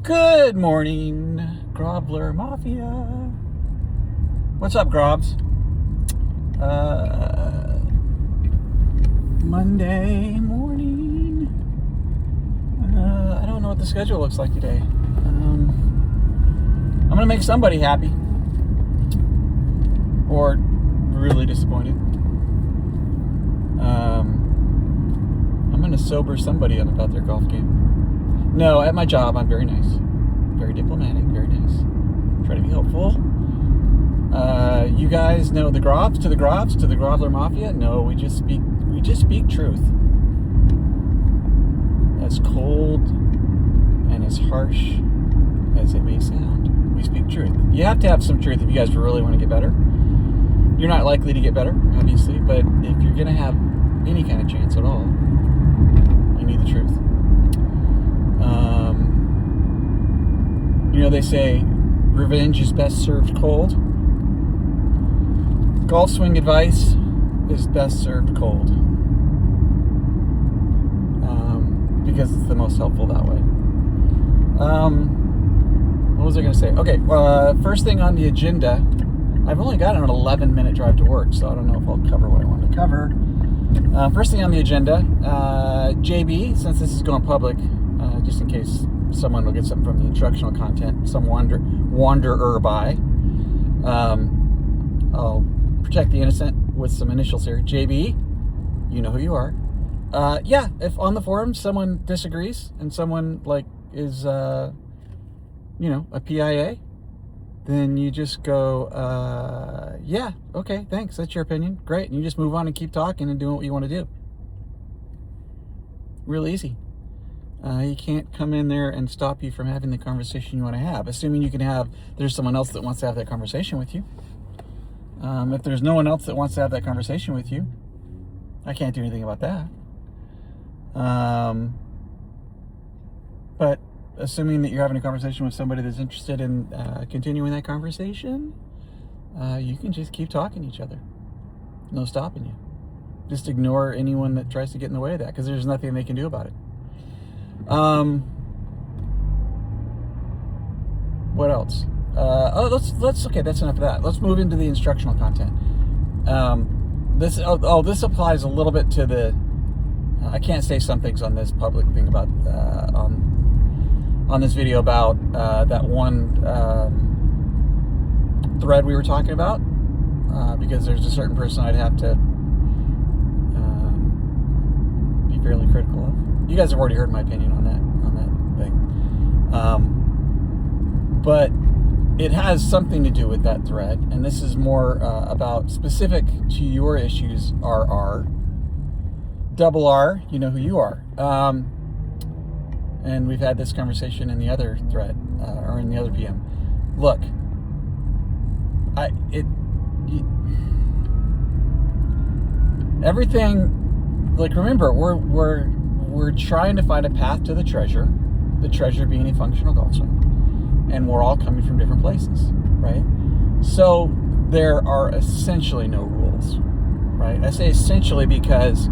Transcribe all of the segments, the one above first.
Good morning, Grobler Mafia. What's up, Grobs? Monday morning. I don't know what the schedule looks like today. I'm gonna make somebody happy, or really disappointed. I'm gonna sober somebody up about their golf game. No, at my job, I'm very nice. Very diplomatic, very nice. Try to be helpful. You guys know the Grobs, to the Grobler Mafia? No, we just speak truth. As cold and as harsh as it may sound, we speak truth. You have to have some truth if you guys really want to get better. You're not likely to get better, obviously, but if you're gonna have any kind of chance at all, you need the truth. They say revenge is best served cold. Golf swing advice is best served cold, because it's the most helpful that way. What was I going to say? Okay, first thing on the agenda, I've only got an 11-minute drive to work, so I don't know if I'll cover what I want to cover. First thing on the agenda, JB, since this is going public, just in case someone will get something from the instructional content, some wanderer by. I'll protect the innocent with some initials here. JB, you know who you are. If on the forum someone disagrees and someone is a PIA, then you just go, okay, thanks, that's your opinion, great, and you just move on and keep talking and doing what you want to do. Real easy. You can't come in there and stop you from having the conversation you want to have, assuming there's someone else that wants to have that conversation with you. If there's no one else that wants to have that conversation with you, I can't do anything about that. But assuming that you're having a conversation with somebody that's interested in continuing that conversation, you can just keep talking to each other. No stopping you. Just ignore anyone that tries to get in the way of that, because there's nothing they can do about it. What else? Okay, that's enough of that. Let's move into the instructional content. This applies a little bit to the, I can't say some things on this public thing about, on this video about, that one, thread we were talking about, because there's a certain person I'd have to, be fairly critical of. You guys have already heard my opinion on that thing. But it has something to do with that thread, and this is more about specific to your issues, RR. Double R, you know who you are. And we've had this conversation in the other thread, or in the other PM. Look, everything, remember, we're trying to find a path to the treasure being a functional golf swing. And we're all coming from different places, right? So there are essentially no rules, right? I say essentially because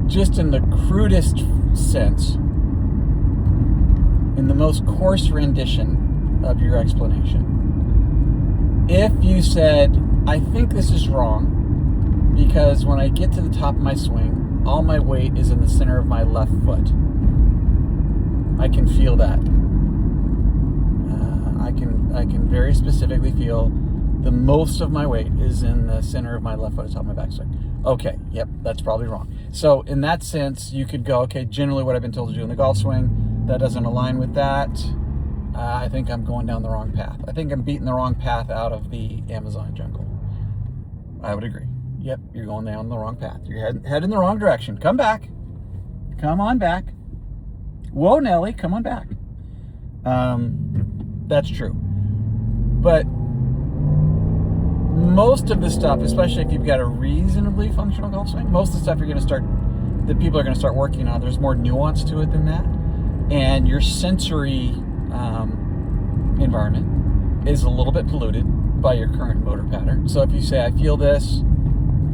just in the crudest sense, in the most coarse rendition of your explanation, if you said, I think this is wrong because when I get to the top of my swing, all my weight is in the center of my left foot. I can feel that. I can very specifically feel the most of my weight is in the center of my left foot, atop my backswing. Okay, yep, that's probably wrong. So in that sense, you could go, okay, generally what I've been told to do in the golf swing, that doesn't align with that. I think I'm going down the wrong path. I think I'm beating the wrong path out of the Amazon jungle. I would agree. Yep, you're going down the wrong path. You're heading the wrong direction. Come back. Come on back. Whoa, Nelly, come on back. That's true. But most of the stuff, especially if you've got a reasonably functional golf swing, most of the stuff that people are going to start working on, there's more nuance to it than that. And your sensory environment is a little bit polluted by your current motor pattern. So if you say, I feel this,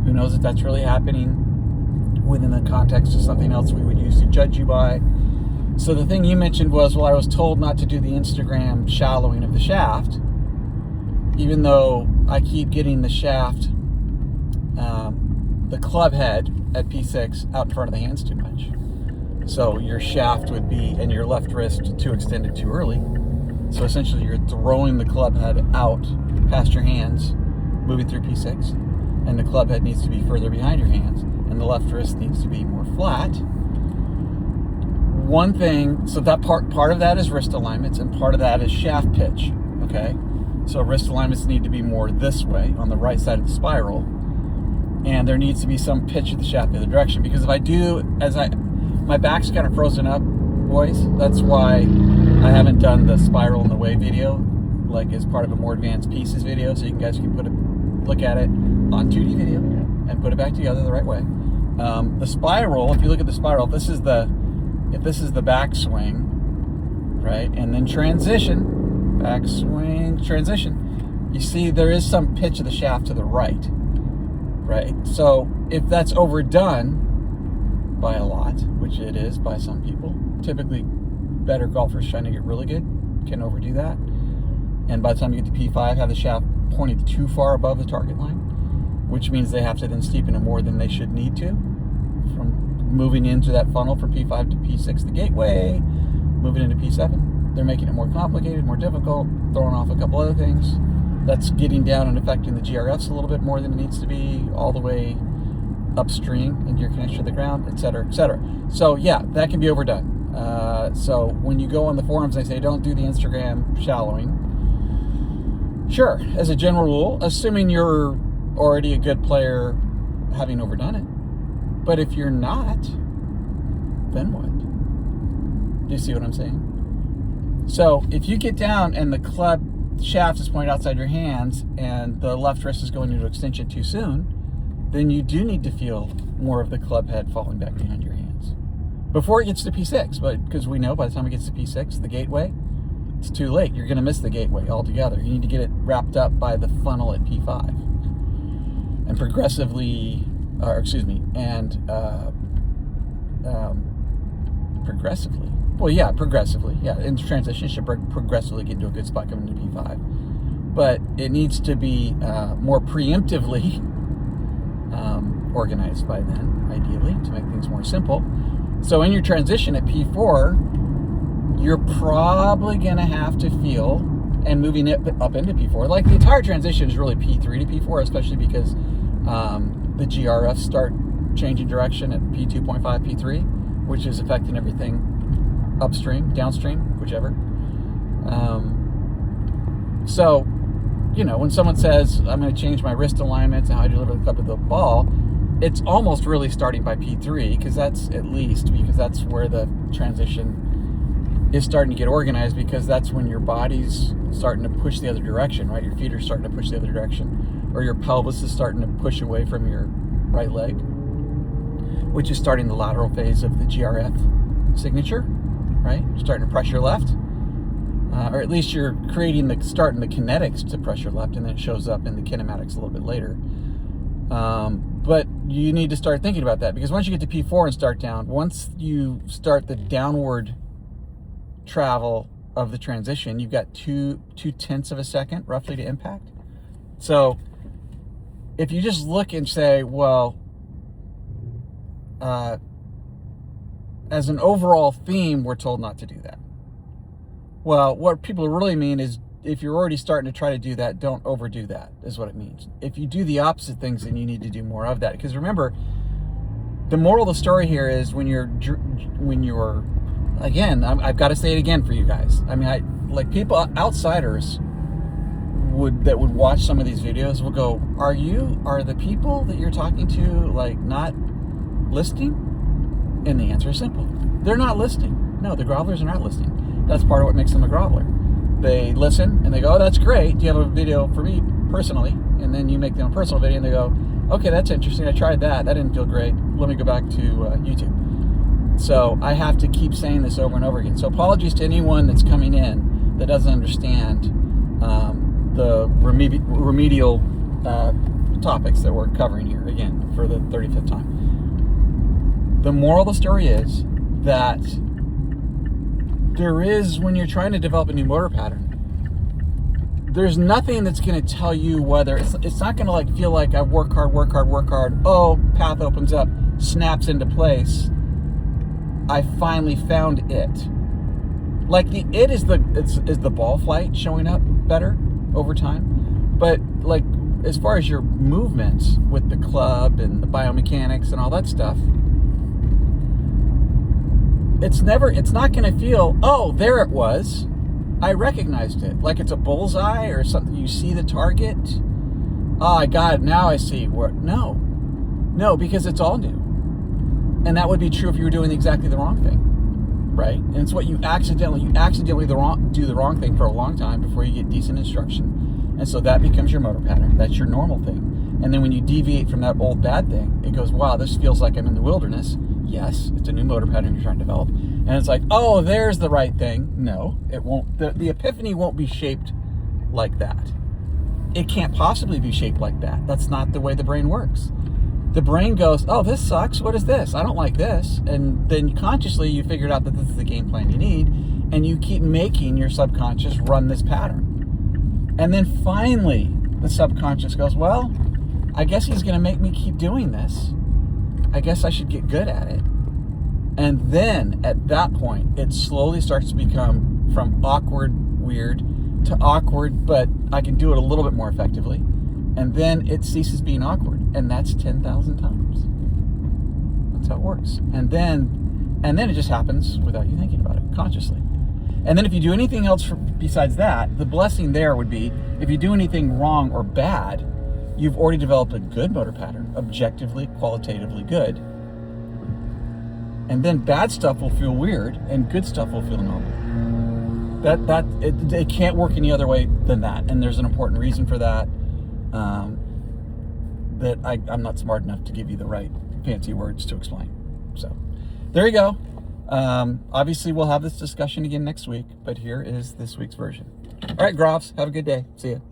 who knows if that's really happening within the context of something else we would use to judge you by. So the thing you mentioned was, well, I was told not to do the Instagram shallowing of the shaft, even though I keep getting the shaft, the club head at P6 out in front of the hands too much. So your shaft would be, and your left wrist too extended too early. So essentially you're throwing the club head out past your hands, moving through P6, and the club head needs to be further behind your hands, and the left wrist needs to be more flat. One thing, so that part of that is wrist alignments, and part of that is shaft pitch, okay? So wrist alignments need to be more this way, on the right side of the spiral, and there needs to be some pitch of the shaft the other direction, because if I do, my back's kind of frozen up, boys. That's why I haven't done the spiral in the way video, like as part of a more advanced pieces video, so you guys can look at it on 2D video and put it back together the right way. The spiral, if you look at the spiral, if this is the backswing, right, and then transition, backswing, transition, you see there is some pitch of the shaft to the right, right? So if that's overdone by a lot, which it is by some people, typically better golfers trying to get really good can overdo that, and by the time you get to P5, have the shaft pointed too far above the target line, which means they have to then steepen it more than they should need to, from moving into that funnel from P5 to P6, the gateway, moving into P7. They're making it more complicated, more difficult, throwing off a couple other things. That's getting down and affecting the GRFs a little bit more than it needs to be, all the way upstream into your connection to the ground, et cetera, et cetera. So yeah, that can be overdone. So when you go on the forums, they say don't do the Instagram shallowing. Sure, as a general rule, assuming you're already a good player, having overdone it. But if you're not, then what? Do you see what I'm saying? So if you get down and the club shaft is pointed outside your hands and the left wrist is going into extension too soon, then you do need to feel more of the club head falling back behind your hands before it gets to P6. But because we know by the time it gets to P6, the gateway, it's too late. You're going to miss the gateway altogether. You need to get it wrapped up by the funnel at P5 and progressively. Progressively. Well, yeah, progressively. Yeah, in transition, should progressively get into a good spot coming into P5. But it needs to be more preemptively organized by then, ideally, to make things more simple. So in your transition at P4, you're probably going to have to feel, and moving it up into P4, like the entire transition is really P3 to P4, especially because the GRFs start changing direction at P2.5, P3, which is affecting everything upstream, downstream, whichever. So, you know, when someone says, I'm going to change my wrist alignments and how I deliver the club to the ball, it's almost really starting by P3, because that's where the transition is starting to get organized, because that's when your body's starting to push the other direction, right? Your feet are starting to push the other direction, or your pelvis is starting to push away from your right leg, which is starting the lateral phase of the GRF signature, right? You're starting to pressure left, or at least you're starting the kinetics to pressure left, and then it shows up in the kinematics a little bit later. But you need to start thinking about that, because once you get to P4 and start down, once you start the downward travel of the transition, you've got 2/10 of a second roughly to impact. So if you just look and say, well, as an overall theme, we're told not to do that. Well, what people really mean is, if you're already starting to try to do that, don't overdo that, is what it means. If you do the opposite things, then you need to do more of that. Because remember, the moral of the story here is when you're again, I've got to say it again for you guys. I mean, like people, outsiders that would watch some of these videos will go, are the people that you're talking to like not listening? And the answer is simple. They're not listening. No, the grovelers are not listening. That's part of what makes them a groveler. They listen and they go, oh, that's great. Do you have a video for me personally? And then you make them a personal video and they go, okay, that's interesting. I tried that. That didn't feel great. Let me go back to YouTube. So I have to keep saying this over and over again. So apologies to anyone that's coming in that doesn't understand the remedial topics that we're covering here, again, for the 35th time. The moral of the story is that there is when you're trying to develop a new motor pattern. There's nothing that's going to tell you whether it's not going to like feel like I work hard. Oh, path opens up, snaps into place. I finally found it. Like the it is the ball flight showing up better over time. But like as far as your movements with the club and the biomechanics and all that stuff, it's not going to feel, oh, there it was. I recognized it. Like it's a bullseye or something. You see the target. Oh, I got it. Now I see where. No, because it's all new. And that would be true if you were doing exactly the wrong thing, right? And it's what you accidentally do the wrong thing for a long time before you get decent instruction. And so that becomes your motor pattern. That's your normal thing. And then when you deviate from that old bad thing, it goes, wow, this feels like I'm in the wilderness. Yes, it's a new motor pattern you're trying to develop. And it's like, oh, there's the right thing. No, it won't. The epiphany won't be shaped like that. It can't possibly be shaped like that. That's not the way the brain works. The brain goes, oh, this sucks. What is this? I don't like this. And then consciously you figured out that this is the game plan you need. And you keep making your subconscious run this pattern. And then finally the subconscious goes, well, I guess he's going to make me keep doing this. I guess I should get good at it. And then at that point, it slowly starts to become from awkward, weird to awkward, but I can do it a little bit more effectively. And then it ceases being awkward. And that's 10,000 times. That's how it works. And then it just happens without you thinking about it consciously. And then if you do anything else besides that, the blessing there would be if you do anything wrong or bad, you've already developed a good motor pattern, objectively, qualitatively good. And then bad stuff will feel weird and good stuff will feel normal. It can't work any other way than that. And there's an important reason for that. That I'm not smart enough to give you the right fancy words to explain. So there you go. Obviously we'll have this discussion again next week, but here is this week's version. All right, Grofs, have a good day. See ya.